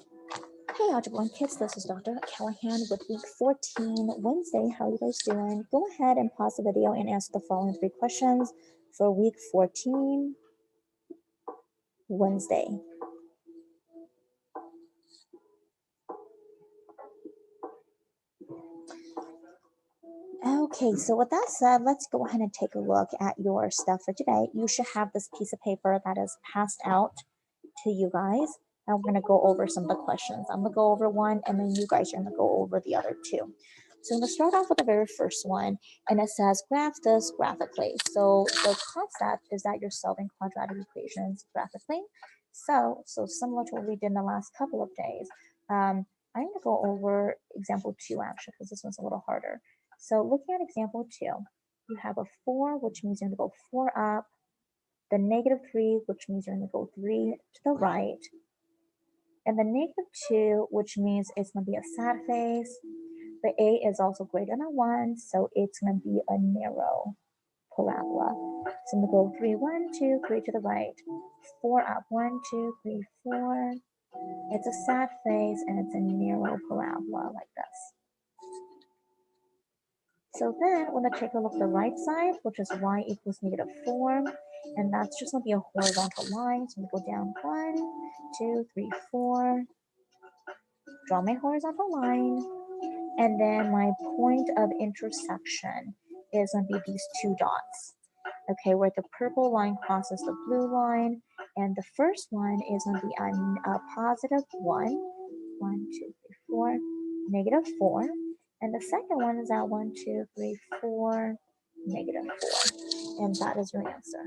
Hey Algebra 1 kids, this is Dr. Callahan with week 14 Wednesday. How are you guys doing? Go ahead and pause the video and answer the following 3 questions for week 14 Wednesday. Okay, so with that said, let's go ahead and take a look at your stuff for today. You should have this piece of paper that is passed out to you guys. And we're going to go over some of the questions. I'm going to go over one, and then you guys are going to go over the other 2. So I'm going to start off with the very first one, and it says graph this graphically. So the concept is that you're solving quadratic equations graphically. So similar to what we did in the last couple of days, I'm going to go over example 2 actually, because this one's a little harder. So looking at example 2, you have a 4, which means you're going to go 4 up, the -3, which means you're going to go 3 to the right, and the -2, which means it's going to be a sad face. The a is also greater than 1, so it's going to be a narrow parabola. So I'm going to go 3, 1, 2, 3 to the right, 4 up, 1, 2, 3, 4. It's a sad face, and it's a narrow parabola like this. So then we're going to take a look at the right side, which is y equals -4. And that's just going to be a horizontal line. So I'm going to go down 1, 2, 3, 4. Draw my horizontal line. And then my point of intersection is going to be these 2 dots. Okay, where the purple line crosses the blue line. And the first one is going to be a positive 1. 1, 2, 3, 4. -4. And the second one is at 1, 2, 3, 4. -4. And that is your answer.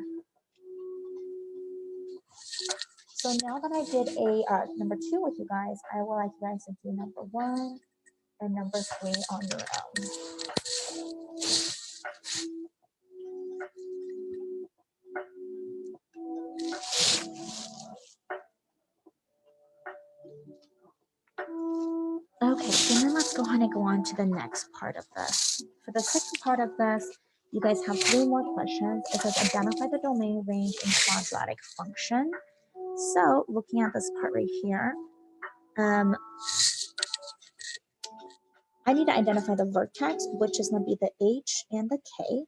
So now that I did a number 2 with you guys, I would like you guys to do number 1 and number 3 on your own. Okay, so now let's go ahead and go on to the next part of this. For the second part of this, you guys have 3 more questions. It says identify the domain range in quadratic function. So looking at this part right here, I need to identify the vertex, which is going to be the h and the k.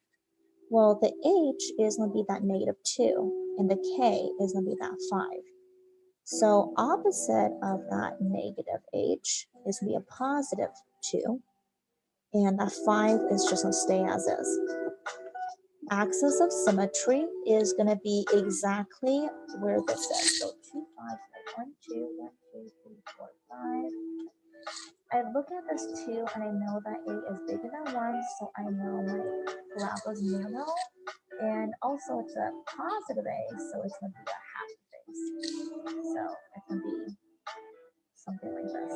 Well, the h is going to be that -2, and the k is going to be that 5. So opposite of that -h is going to be a positive 2, and that 5 is just going to stay as is. Axis of symmetry is going to be exactly where this is. So 2, 5, 1, 2, 1, 2, 3, 4, 5. I look at this 2 and I know that a is bigger than 1, so I know my parabola is narrow. And also it's a positive a, so it's going to be a half face. So it can be something like this.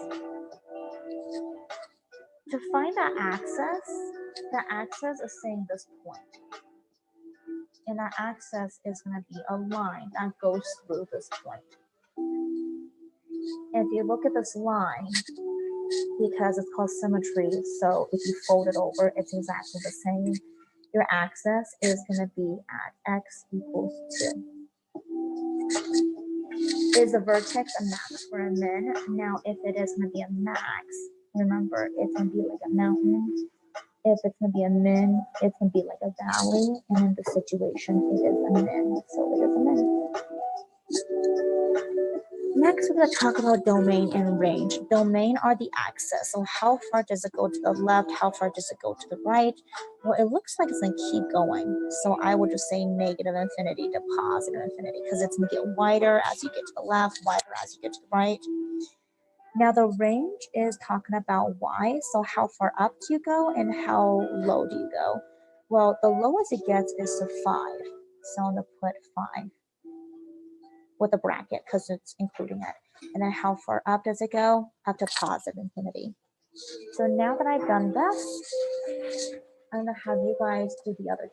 To find the axis is saying this point. And that axis is going to be a line that goes through this point. And if you look at this line, because it's called symmetry, so if you fold it over, it's exactly the same. Your axis is going to be at x equals 2. Is the vertex a max or a min? Now, if it is going to be a max, remember, it's going to be like a mountain. If it's going to be a min, it's going to be like a valley. And in the situation, it is a min. So it is a min. Next, we're going to talk about domain and range. Domain are the axis. So how far does it go to the left? How far does it go to the right? Well, it looks like it's going to keep going. So I would just say negative infinity to positive infinity, because it's going to get wider as you get to the left, wider as you get to the right. Now the range is talking about y. So how far up do you go and how low do you go? Well, the lowest it gets is to 5. So I'm going to put 5. With a bracket because it's including it. And then how far up does it go? Up to positive infinity. So now that I've done this, I'm going to have you guys do the other